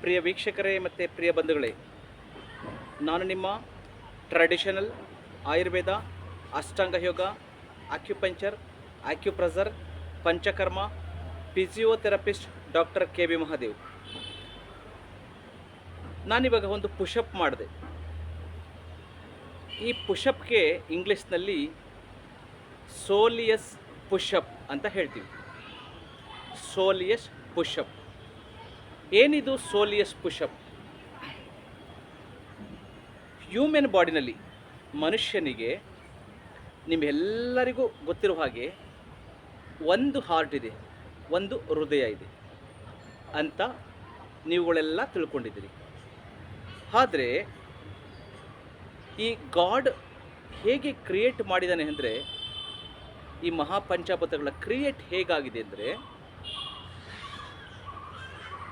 ಪ್ರಿಯ ವೀಕ್ಷಕರೇ ಮತ್ತು ಪ್ರಿಯ ಬಂಧುಗಳೇ, ನಾನು ನಿಮ್ಮ traditional Ayurveda, Ashtanga yoga, acupuncture, acupressure, Panchakarma, physiotherapist doctor K B. Mahadev. ನಾನಿವಾಗ ಒಂದು ಪುಷಪ್ ಮಾಡಿದೆ. ಈ ಪುಷಪ್ಗೆ ಇಂಗ್ಲೀಷ್ನಲ್ಲಿ ಸೋಲಿಯಸ್ ಪುಷಪ್ ಅಂತ ಹೇಳ್ತೀವಿ. ಸೋಲಿಯಸ್ ಪುಷಪ್. ಏನಿದು ಸೋಲಿಯಸ್ ಪುಷಪ್? ಹ್ಯೂಮನ್ ಬಾಡಿನಲ್ಲಿ ಮನುಷ್ಯನಿಗೆ ನಿಮ್ಮೆಲ್ಲರಿಗೂ ಗೊತ್ತಿರೋ ಹಾಗೆ ಒಂದು ಹಾರ್ಟ್ ಇದೆ, ಒಂದು ಹೃದಯ ಇದೆ ಅಂತ ನೀವುಗಳೆಲ್ಲ ತಿಳ್ಕೊಂಡಿದ್ದೀರಿ. ಆದರೆ ಈ ಗಾಡ್ ಹೇಗೆ ಕ್ರಿಯೇಟ್ ಮಾಡಿದ್ದಾನೆ ಅಂದರೆ, ಈ ಮಹಾಪಂಚಭೂತಗಳ ಕ್ರಿಯೇಟ್ ಹೇಗಾಗಿದೆ ಅಂದರೆ,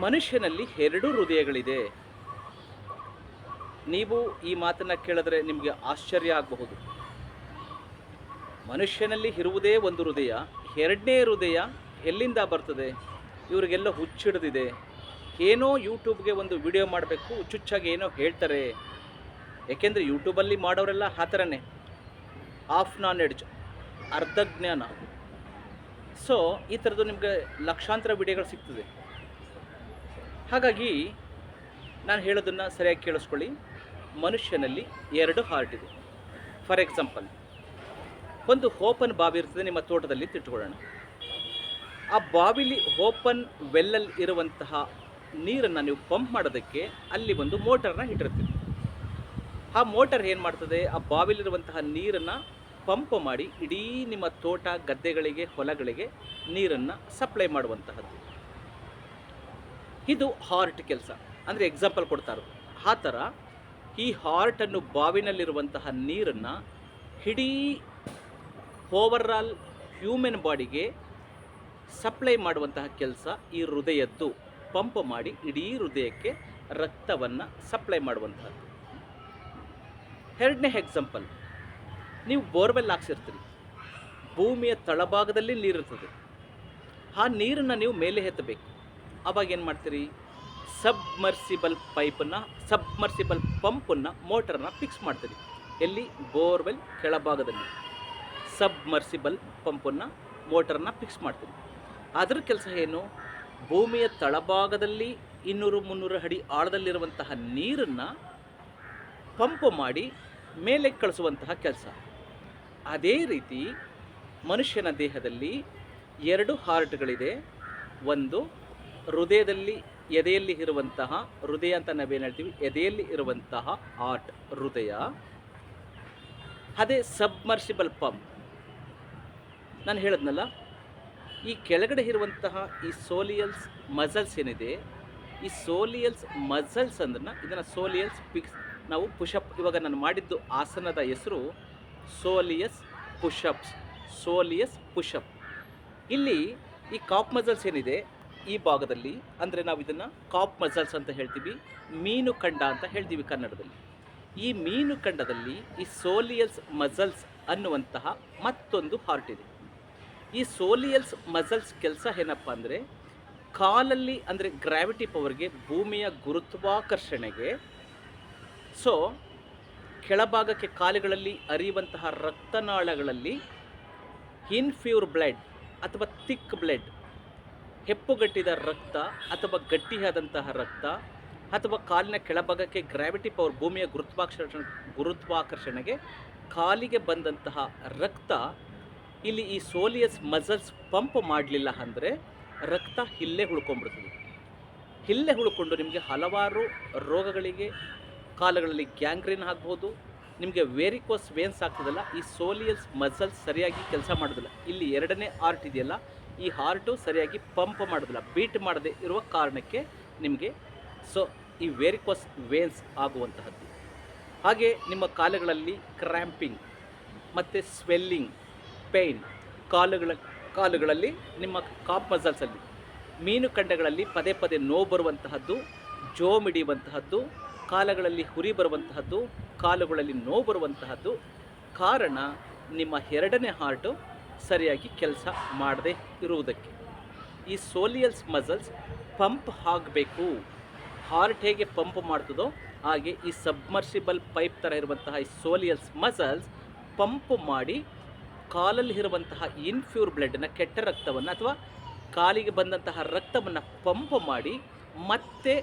ಮನುಷ್ಯನಲ್ಲಿ 2 ಹೃದಯಗಳಿದೆ. ನೀವು ಈ ಮಾತನ್ನು ಕೇಳಿದ್ರೆ ನಿಮಗೆ ಆಶ್ಚರ್ಯ ಆಗಬಹುದು. ಮನುಷ್ಯನಲ್ಲಿ ಇರುವುದೇ ಒಂದು ಹೃದಯ, 2ನೇ ಹೃದಯ ಎಲ್ಲಿಂದ ಬರ್ತದೆ? ಇವರಿಗೆಲ್ಲ ಹುಚ್ಚಿಡಿದಿದೆ. ಏನೋ ಯೂಟ್ಯೂಬ್ಗೆ ಒಂದು ವಿಡಿಯೋ ಮಾಡಬೇಕು, ಹುಚ್ಚುಚ್ಚಾಗಿ ಏನೋ ಹೇಳ್ತಾರೆ. ಏಕೆಂದರೆ ಯೂಟ್ಯೂಬಲ್ಲಿ ಮಾಡೋರೆಲ್ಲ ಆ ಥರನೇ, ಆಫ್ ನಾಲೆಡ್ಜ್, ಅರ್ಧ ಜ್ಞಾನ. ಸೊ ಈ ಥರದ್ದು ನಿಮಗೆ ಲಕ್ಷಾಂತರ ವಿಡಿಯೋಗಳು ಸಿಗ್ತದೆ. ಹಾಗಾಗಿ ನಾನು ಹೇಳೋದನ್ನು ಸರಿಯಾಗಿ ಕೇಳಿಸ್ಕೊಳ್ಳಿ. ಮನುಷ್ಯನಲ್ಲಿ 2 ಹಾರ್ಟ್ ಇದೆ. ಫಾರ್ ಎಕ್ಸಾಂಪಲ್, ಒಂದು ಓಪನ್ ಬಾವಿ ಇರ್ತದೆ ನಿಮ್ಮ ತೋಟದಲ್ಲಿ ತಿಟ್ಕೊಳ್ಳೋಣ. ಆ ಬಾವಿಲಿ ಓಪನ್ ವೆಲ್ಲಲ್ಲಿ ಇರುವಂತಹ ನೀರನ್ನು ನೀವು ಪಂಪ್ ಮಾಡೋದಕ್ಕೆ ಅಲ್ಲಿ ಒಂದು ಮೋಟರ್ನ ಇಟ್ಟಿರ್ತೀವಿ. ಆ ಮೋಟರ್ ಏನು ಮಾಡ್ತದೆ? ಆ ಬಾವಿಲಿರುವಂತಹ ನೀರನ್ನು ಪಂಪ್ ಮಾಡಿ ಇಡೀ ನಿಮ್ಮ ತೋಟ, ಗದ್ದೆಗಳಿಗೆ, ಹೊಲಗಳಿಗೆ ನೀರನ್ನು ಸಪ್ಲೈ ಮಾಡುವಂತಹದ್ದು. ಇದು ಹಾರ್ಟ್ ಕೆಲಸ. ಅಂದರೆ ಎಕ್ಸಾಂಪಲ್ ಕೊಡ್ತಾರೆ. ಆ ಥರ ಈ ಹಾರ್ಟನ್ನು, ಬಾವಿನಲ್ಲಿರುವಂತಹ ನೀರನ್ನು ಇಡೀ ಓವರಾಲ್ ಹ್ಯೂಮನ್ ಬಾಡಿಗೆ ಸಪ್ಲೈ ಮಾಡುವಂತಹ ಕೆಲಸ ಈ ಹೃದಯದ್ದು. ಪಂಪ್ ಮಾಡಿ ಇಡೀ ಹೃದಯಕ್ಕೆ ರಕ್ತವನ್ನು ಸಪ್ಲೈ ಮಾಡುವಂತಹದ್ದು. 2ನೇ ಎಕ್ಸಾಂಪಲ್, ನೀವು ಬೋರ್ವೆಲ್ ಹಾಕ್ಸಿರ್ತೀರಿ. ಭೂಮಿಯ ತಳಭಾಗದಲ್ಲಿ ನೀರಿರ್ತದೆ. ಆ ನೀರನ್ನು ನೀವು ಮೇಲೆ ಎತ್ತಬೇಕು. ಆವಾಗ ಏನು ಮಾಡ್ತೀರಿ? ಸಬ್ಮರ್ಸಿಬಲ್ ಪಂಪನ್ನು, ಮೋಟರ್ನ ಫಿಕ್ಸ್ ಮಾಡ್ತೀರಿ. ಎಲ್ಲಿ? ಬೋರ್ವೆಲ್ ಕೆಳಭಾಗದಲ್ಲಿ ಸಬ್ಮರ್ಸಿಬಲ್ ಪಂಪನ್ನು, ಮೋಟರ್ನ ಫಿಕ್ಸ್ ಮಾಡ್ತೀರಿ. ಅದರ ಕೆಲಸ ಏನು? ಭೂಮಿಯ ತಳಭಾಗದಲ್ಲಿ 200-300 ಅಡಿ ಆಳದಲ್ಲಿರುವಂತಹ ನೀರನ್ನು ಪಂಪ್ ಮಾಡಿ ಮೇಲೆ ಕಳಿಸುವಂತಹ ಕೆಲಸ. ಅದೇ ರೀತಿ ಮನುಷ್ಯನ ದೇಹದಲ್ಲಿ 2 ಹಾರ್ಟ್ಗಳಿದೆ. ಒಂದು ಹೃದಯದಲ್ಲಿ, ಎದೆಯಲ್ಲಿ ಇರುವಂತಹ ಹೃದಯ ಅಂತ ನಾವೇನು ಹೇಳ್ತೀವಿ, ಎದೆಯಲ್ಲಿ ಇರುವಂತಹ ಹಾರ್ಟ್ ಹೃದಯ. ಅದೇ ಸಬ್ಮರ್ಸಿಬಲ್ ಪಂಪ್. ನಾನು ಹೇಳಿದ್ನಲ್ಲ, ಈ ಕೆಳಗಡೆ ಇರುವಂತಹ ಈ ಸೋಲಿಯಲ್ಸ್ ಮಸಲ್ಸ್ ಏನಿದೆ, ಈ ಸೋಲಿಯಲ್ಸ್ ಮಸಲ್ಸ್ ಅಂದ್ರೆ ಇದನ್ನು ಸೋಲಿಯಲ್ಸ್ ಪಿಕ್ಸ್, ನಾವು ಪುಷಪ್, ಇವಾಗ ನಾನು ಮಾಡಿದ್ದು ಆಸನದ ಹೆಸರು ಸೋಲಿಯಸ್ ಪುಷಪ್ಸ್. ಸೋಲಿಯಸ್ ಪುಷಪ್. ಇಲ್ಲಿ ಈ ಕಾಪ್ ಮಸಲ್ಸ್ ಏನಿದೆ ಈ ಭಾಗದಲ್ಲಿ, ಅಂದರೆ ನಾವು ಇದನ್ನು ಕಾಪ್ ಮಸಲ್ಸ್ ಅಂತ ಹೇಳ್ತೀವಿ, ಮೀನುಕಂಡ ಅಂತ ಹೇಳ್ತೀವಿ ಕನ್ನಡದಲ್ಲಿ. ಈ ಮೀನುಕಂಡದಲ್ಲಿ ಈ ಸೋಲಿಯಲ್ಸ್ ಮಸಲ್ಸ್ ಅನ್ನುವಂತಹ ಮತ್ತೊಂದು ಹಾರ್ಟ್ ಇದೆ. ಈ ಸೋಲಿಯಲ್ಸ್ ಮಸಲ್ಸ್ ಕೆಲಸ ಏನಪ್ಪ ಅಂದರೆ, ಕಾಲಲ್ಲಿ, ಅಂದರೆ ಗ್ರಾವಿಟಿ ಪವರ್ಗೆ, ಭೂಮಿಯ ಗುರುತ್ವಾಕರ್ಷಣೆಗೆ, ಸೊ ಕೆಳಭಾಗಕ್ಕೆ ಕಾಲುಗಳಲ್ಲಿ ಹರಿಯುವಂತಹ ರಕ್ತನಾಳಗಳಲ್ಲಿ ಇನ್ಫ್ಯೂರ್ ಬ್ಲಡ್ ಅಥವಾ ಥಿಕ್ ಬ್ಲಡ್, ಹೆಪ್ಪುಗಟ್ಟಿದ ರಕ್ತ ಅಥವಾ ಗಟ್ಟಿಯಾದಂತಹ ರಕ್ತ, ಅಥವಾ ಕಾಲಿನ ಕೆಳಭಾಗಕ್ಕೆ ಗ್ರಾವಿಟಿ ಪವರ್, ಭೂಮಿಯ ಗುರುತ್ವಾಕರ್ಷಣೆಗೆ ಕಾಲಿಗೆ ಬಂದಂತಹ ರಕ್ತ ಇಲ್ಲಿ ಈ ಸೋಲಿಯಸ್ ಮಸಲ್ಸ್ ಪಂಪ್ ಮಾಡಲಿಲ್ಲ ಅಂದರೆ ರಕ್ತ ಇಲ್ಲೇ ಉಳ್ಕೊಂಡ್ಬಿಡ್ತದೆ. ಇಲ್ಲೇ ಉಳ್ಕೊಂಡು ನಿಮಗೆ ಹಲವಾರು ರೋಗಗಳಿಗೆ, ಕಾಲುಗಳಲ್ಲಿ ಗ್ಯಾಂಗ್ರೀನ್ ಆಗ್ಬೋದು, ನಿಮಗೆ ವೇರಿಕೋಸ್ ವೇನ್ಸ್ ಆಗ್ತದಲ್ಲ, ಈ ಸೋಲಿಯಲ್ಸ್ ಮಸಲ್ಸ್ ಸರಿಯಾಗಿ ಕೆಲಸ ಮಾಡೋದಿಲ್ಲ. ಇಲ್ಲಿ 2ನೇ ಹಾರ್ಟ್ ಇದೆಯಲ್ಲ, ಈ ಹಾರ್ಟು ಸರಿಯಾಗಿ ಪಂಪ್ ಮಾಡೋದಿಲ್ಲ, ಬೀಟ್ ಮಾಡದೆ ಇರುವ ಕಾರಣಕ್ಕೆ ನಿಮಗೆ ಈ ವೇರಿಕೋಸ್ ವೇನ್ಸ್ ಆಗುವಂತಹದ್ದು. ಹಾಗೆ ನಿಮ್ಮ ಕಾಲುಗಳಲ್ಲಿ ಕ್ರ್ಯಾಂಪಿಂಗ್ ಮತ್ತು ಸ್ವೆಲ್ಲಿಂಗ್, ಪೇಯ್ನ್, ಕಾಲುಗಳಲ್ಲಿ ನಿಮ್ಮ ಕಾಪ್ ಮಸಲ್ಸಲ್ಲಿ, ಮೀನುಕಂಡಗಳಲ್ಲಿ ಪದೇ ಪದೇ ನೋವು ಬರುವಂತಹದ್ದು, ಜೋಮ್ ಹಿಡಿಯುವಂತಹದ್ದು, ಕಾಲುಗಳಲ್ಲಿ ಹುರಿ ಬರುವಂತಹದ್ದು, ಕಾಲುಗಳಲ್ಲಿ ನೋವು ಬರುವಂತಹದ್ದು ಕಾರಣ ನಿಮ್ಮ 2ನೇ ಹಾರ್ಟು ಸರಿಯಾಗಿ ಕೆಲಸ ಮಾಡದೇ ಇರುವುದಕ್ಕೆ. ಈ ಸೋಲಿಯಲ್ಸ್ ಮಸಲ್ಸ್ ಪಂಪ್ ಆಗಬೇಕು. ಹಾರ್ಟ್ ಹೇಗೆ ಪಂಪ್ ಮಾಡ್ತದೋ ಹಾಗೆ ಈ ಸಬ್ಮರ್ಸಿಬಲ್ ಪೈಪ್ ಥರ ಇರುವಂತಹ ಈ ಸೋಲಿಯಲ್ಸ್ ಮಸಲ್ಸ್ ಪಂಪ್ ಮಾಡಿ ಕಾಲಲ್ಲಿ ಇರುವಂತಹ ಇನ್ಫ್ಯೂರ್ ಬ್ಲಡ್ಡನ್ನು, ಕೆಟ್ಟ ರಕ್ತವನ್ನು ಅಥವಾ ಕಾಲಿಗೆ ಬಂದಂತಹ ರಕ್ತವನ್ನು ಪಂಪ್ ಮಾಡಿ ಮತ್ತೆ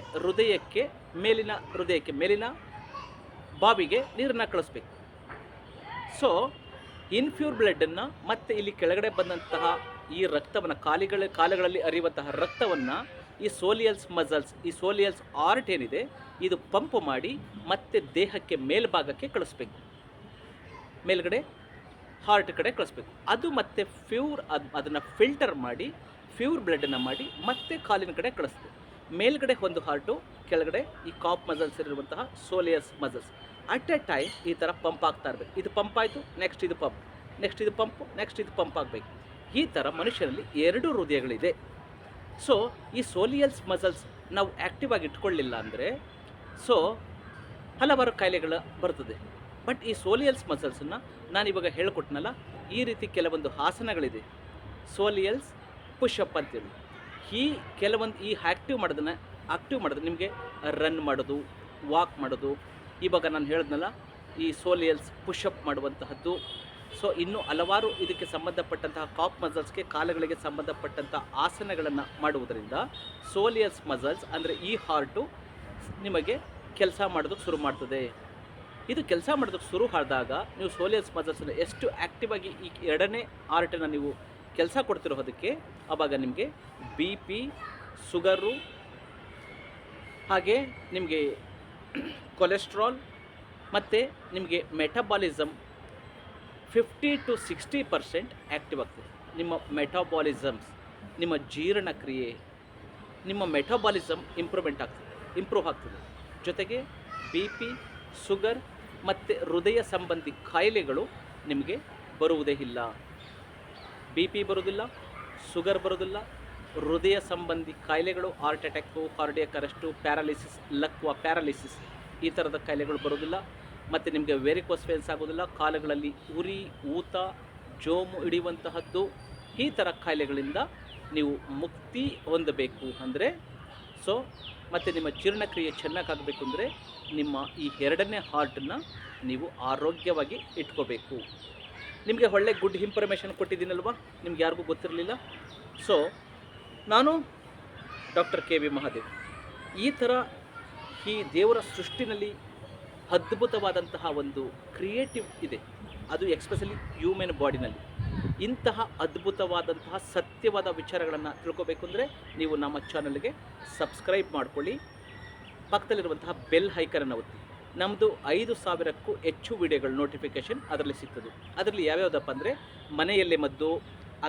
ಮೇಲಿನ ಬಾವಿಗೆ ನೀರನ್ನು ಕಳಿಸ್ಬೇಕು. ಸೊ ಇನ್ಫ್ಯೂರ್ ಬ್ಲಡ್ಡನ್ನು ಮತ್ತೆ ಇಲ್ಲಿ ಕೆಳಗಡೆ ಬಂದಂತಹ ಈ ರಕ್ತವನ್ನು ಕಾಲುಗಳಲ್ಲಿ ಹರಿಯುವಂತಹ ರಕ್ತವನ್ನು ಈ ಸೋಲಿಯಲ್ಸ್ ಮಸಲ್ಸ್, ಈ ಸೋಲಿಯಲ್ಸ್ ಆರ್ಟ್ ಏನಿದೆ ಇದು ಪಂಪ್ ಮಾಡಿ ಮತ್ತೆ ದೇಹಕ್ಕೆ ಮೇಲ್ಭಾಗಕ್ಕೆ ಕಳಿಸ್ಬೇಕು, ಮೇಲ್ಗಡೆ ಹಾರ್ಟ್ ಕಡೆ ಕಳಿಸ್ಬೇಕು. ಅದು ಮತ್ತೆ ಅದನ್ನು ಫಿಲ್ಟರ್ ಮಾಡಿ ಪ್ಯೂರ್ ಬ್ಲಡ್ಡನ್ನು ಮಾಡಿ ಮತ್ತೆ ಕಾಲಿನ ಕಡೆ ಕಳಿಸ್ಬೇಕು. ಮೇಲ್ಗಡೆ ಒಂದು ಹಾರ್ಟು, ಕೆಳಗಡೆ ಈ ಕಾಪ್ ಮಸಲ್ಸ್ ಇರುವಂತಹ ಸೋಲಿಯಸ್ ಮಸಲ್ಸ್ ಅಟ್ ಎ ಟೈಮ್ ಈ ಥರ ಪಂಪ್ ಆಗ್ತಾ ಇರಬೇಕು. ಇದು ಪಂಪ್ ಆಯಿತು, ನೆಕ್ಸ್ಟ್ ಇದು ಪಂಪ್, ನೆಕ್ಸ್ಟ್ ಇದು ಪಂಪ್, ನೆಕ್ಸ್ಟ್ ಇದು ಪಂಪ್ ಆಗಬೇಕು. ಈ ಥರ ಮನುಷ್ಯನಲ್ಲಿ 2 ಹೃದಯಗಳಿದೆ. ಸೊ ಈ ಸೋಲಿಯಲ್ಸ್ ಮಸಲ್ಸ್ ನಾವು ಆ್ಯಕ್ಟಿವ್ ಆಗಿ ಇಟ್ಕೊಳ್ಳಿಲ್ಲ ಅಂದರೆ ಸೊ ಹಲವಾರು ಕಾಯಿಲೆಗಳು ಬರ್ತದೆ. ಬಟ್ ಈ ಸೋಲಿಯಲ್ಸ್ ಮಸಲ್ಸನ್ನು ನಾನಿವಾಗ ಹೇಳ್ಕೊಟ್ನಲ್ಲ, ಈ ರೀತಿ ಕೆಲವೊಂದು ಆಸನಗಳಿದೆ, ಸೋಲಿಯಲ್ಸ್ ಪುಷಪ್ ಅಂತೇಳಿ. ಈ ಆ್ಯಕ್ಟಿವ್ ಮಾಡೋದು ನಿಮಗೆ ರನ್ ಮಾಡೋದು, ವಾಕ್ ಮಾಡೋದು, ಇವಾಗ ನಾನು ಹೇಳಿದ್ನಲ್ಲ ಈ ಸೋಲಿಯಲ್ಸ್ ಪುಷಪ್ ಮಾಡುವಂತಹದ್ದು. ಸೊ ಇನ್ನೂ ಹಲವಾರು ಇದಕ್ಕೆ ಸಂಬಂಧಪಟ್ಟಂತಹ ಕಾಪ್ ಮಸಲ್ಸ್ಗೆ, ಕಾಲುಗಳಿಗೆ ಸಂಬಂಧಪಟ್ಟಂಥ ಆಸನಗಳನ್ನು ಮಾಡುವುದರಿಂದ ಸೋಲಿಯಲ್ಸ್ ಮಸಲ್ಸ್ ಅಂದರೆ ಈ ಹಾರ್ಟು ನಿಮಗೆ ಕೆಲಸ ಮಾಡೋದಕ್ಕೆ ಶುರು ಮಾಡ್ತದೆ. ಇದು ಕೆಲಸ ಮಾಡೋದಕ್ಕೆ ಶುರು ಆದಾಗ ನೀವು ಸೋಲಿಯಲ್ಸ್ ಮಸಲ್ಸನ್ನು ಎಷ್ಟು ಆ್ಯಕ್ಟಿವ್ ಆಗಿ ಈ 2ನೇ ಹಾರ್ಟನ್ನು ನೀವು ಕೆಲಸ ಕೊಡ್ತಿರೋದಕ್ಕೆ ಆವಾಗ ನಿಮಗೆ BP, ಶುಗರು, ಹಾಗೆ ನಿಮಗೆ ಕೊಲೆಸ್ಟ್ರಾಲ್ ಮತ್ತು ನಿಮಗೆ ಮೆಟಬಾಲಿಸಮ್ 50 to 60% ಆ್ಯಕ್ಟಿವ್ ಆಗ್ತದೆ. ನಿಮ್ಮ ಮೆಟಬಾಲಿಸಮ್ಸ್, ನಿಮ್ಮ ಜೀರ್ಣಕ್ರಿಯೆ, ನಿಮ್ಮ ಮೆಟಬಾಲಿಸಮ್ ಇಂಪ್ರೂವ್ ಆಗ್ತದೆ. ಜೊತೆಗೆ BP, ಶುಗರ್ ಮತ್ತು ಹೃದಯ ಸಂಬಂಧಿ ಕಾಯಿಲೆಗಳು ನಿಮಗೆ ಬರುವುದೇ ಇಲ್ಲ. BP ಬರೋದಿಲ್ಲ, ಶುಗರ್ ಬರೋದಿಲ್ಲ, ಹೃದಯ ಸಂಬಂಧಿ ಕಾಯಿಲೆಗಳು, heart attack, cardiac arrest, paralysis, ಲಕ್ವಾ ಪ್ಯಾರಾಲಿಸಿಸ್ ಈ ಥರದ ಕಾಯಿಲೆಗಳು ಬರೋದಿಲ್ಲ. ಮತ್ತು ನಿಮಗೆ ವೆರಿಕೋಸ್ ವೇನ್ಸ್ ಆಗೋದಿಲ್ಲ, ಕಾಲುಗಳಲ್ಲಿ ಉರಿ, ಊತ, ಜೋಮು ಹಿಡಿಯುವಂತಹದ್ದು, ಈ ಥರ ಕಾಯಿಲೆಗಳಿಂದ ನೀವು ಮುಕ್ತಿ ಹೊಂದಬೇಕು ಅಂದರೆ ಮತ್ತು ನಿಮ್ಮ ಜೀರ್ಣಕ್ರಿಯೆ ಚೆನ್ನಾಗಾಗಬೇಕು ಅಂದರೆ ನಿಮ್ಮ ಈ 2ನೇ ಹಾರ್ಟನ್ನು ನೀವು ಆರೋಗ್ಯವಾಗಿ ಇಟ್ಕೋಬೇಕು. ನಿಮಗೆ ಒಳ್ಳೆ ಗುಡ್ ಇನ್ಫಾರ್ಮೇಷನ್ ಕೊಟ್ಟಿದ್ದೀನಲ್ವ, ನಿಮ್ಗೆ ಯಾರಿಗೂ ಗೊತ್ತಿರಲಿಲ್ಲ. ಸೊ ನಾನು ಡಾಕ್ಟರ್ KV ಮಹಾದೇವ್. ಈ ಥರ ಈ ದೇವರ ಸೃಷ್ಟಿನಲ್ಲಿ ಅದ್ಭುತವಾದಂತಹ ಒಂದು ಕ್ರಿಯೇಟಿವ್ ಇದೆ, ಅದು ಎಕ್ಸ್ಪೆಷಲಿ ಹ್ಯೂಮನ್ ಬಾಡಿನಲ್ಲಿ. ಇಂತಹ ಅದ್ಭುತವಾದಂತಹ ಸತ್ಯವಾದ ವಿಚಾರಗಳನ್ನು ತಿಳ್ಕೋಬೇಕು ಅಂದರೆ ನೀವು ನಮ್ಮ ಚಾನಲ್ಗೆ ಸಬ್ಸ್ಕ್ರೈಬ್ ಮಾಡ್ಕೊಳ್ಳಿ, ಪಕ್ಕದಲ್ಲಿರುವಂತಹ ಬೆಲ್ ಐಕನನ್ನು ಒತ್ತಿ. ನಮ್ಮದು 5,000ಕ್ಕೂ ಹೆಚ್ಚು ವಿಡಿಯೋಗಳು ನೋಟಿಫಿಕೇಷನ್ ಅದರಲ್ಲಿ ಸಿಗ್ತದೆ. ಅದರಲ್ಲಿ ಯಾವ್ಯಾವುದಪ್ಪ ಅಂದರೆ ಮನೆಯಲ್ಲೇ ಮದ್ದು,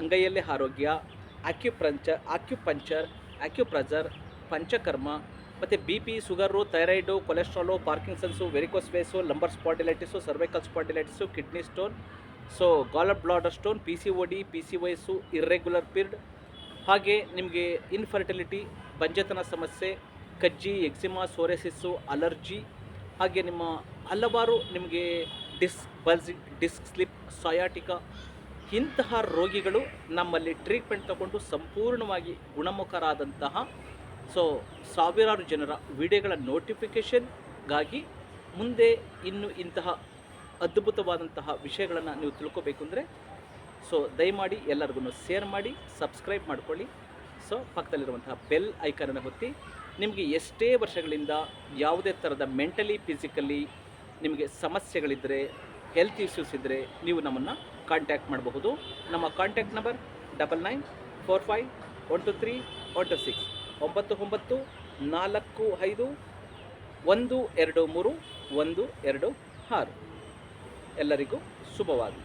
ಅಂಗೈಯಲ್ಲೇ ಆರೋಗ್ಯ, ಆಕ್ಯುಪಂಚರ್, ಆಕ್ಯುಪ್ರೆಷರ್, ಪಂಚಕರ್ಮ, ಮತ್ತು BP, sugar, thyroid, cholesterol, Parkinson's, varicose veins, lumbar spondylitis, cervical spondylitis, kidney stone, so gall bladder stone, PCOD, PCOS, irregular period, ಹಾಗೆ ನಿಮಗೆ ಇನ್ಫರ್ಟಿಲಿಟಿ, ಬಂಜೆತನ ಸಮಸ್ಯೆ, ಕಜ್ಜಿ, ಎಕ್ಸಿಮಾ, ಸೋರೆಸಿಸ್ಸು, ಅಲರ್ಜಿ, ಹಾಗೆ ನಿಮ್ಮ ಹಲವಾರು ನಿಮಗೆ ಡಿಸ್ಕ್ ಸ್ಲಿಪ್, ಸಯಾಟಿಕಾ, ಇಂತಹ ರೋಗಿಗಳು ನಮ್ಮಲ್ಲಿ ಟ್ರೀಟ್ಮೆಂಟ್ ತಗೊಂಡು ಸಂಪೂರ್ಣವಾಗಿ ಗುಣಮುಖರಾದಂತಹ ಸಾವಿರಾರು ಜನರ ವಿಡಿಯೋಗಳ ನೋಟಿಫಿಕೇಷನ್ಗಾಗಿ ಮುಂದೆ ಇನ್ನು ಇಂತಹ ಅದ್ಭುತವಾದಂತಹ ವಿಷಯಗಳನ್ನು ನೀವು ತಿಳ್ಕೋಬೇಕು ಅಂದರೆ ದಯಮಾಡಿ ಎಲ್ಲರಿಗೂ ಶೇರ್ ಮಾಡಿ, ಸಬ್ಸ್ಕ್ರೈಬ್ ಮಾಡ್ಕೊಳ್ಳಿ. ಪಕ್ಕದಲ್ಲಿರುವಂತಹ ಬೆಲ್ ಐಕನನ್ನು ಒತ್ತಿ. ನಿಮಗೆ ಎಷ್ಟೇ ವರ್ಷಗಳಿಂದ ಯಾವುದೇ ಥರದ ಮೆಂಟಲಿ, ಫಿಸಿಕಲಿ ನಿಮಗೆ ಸಮಸ್ಯೆಗಳಿದ್ದರೆ, ಹೆಲ್ತ್ ಇಶ್ಯೂಸ್ ಇದ್ದರೆ ನೀವು ನಮ್ಮನ್ನು ಕಾಂಟ್ಯಾಕ್ಟ್ ಮಾಡಬಹುದು. ನಮ್ಮ ಕಾಂಟ್ಯಾಕ್ಟ್ ನಂಬರ್ 9945123126 9945123126. ಎಲ್ಲರಿಗೂ ಶುಭವಾಗಲಿ.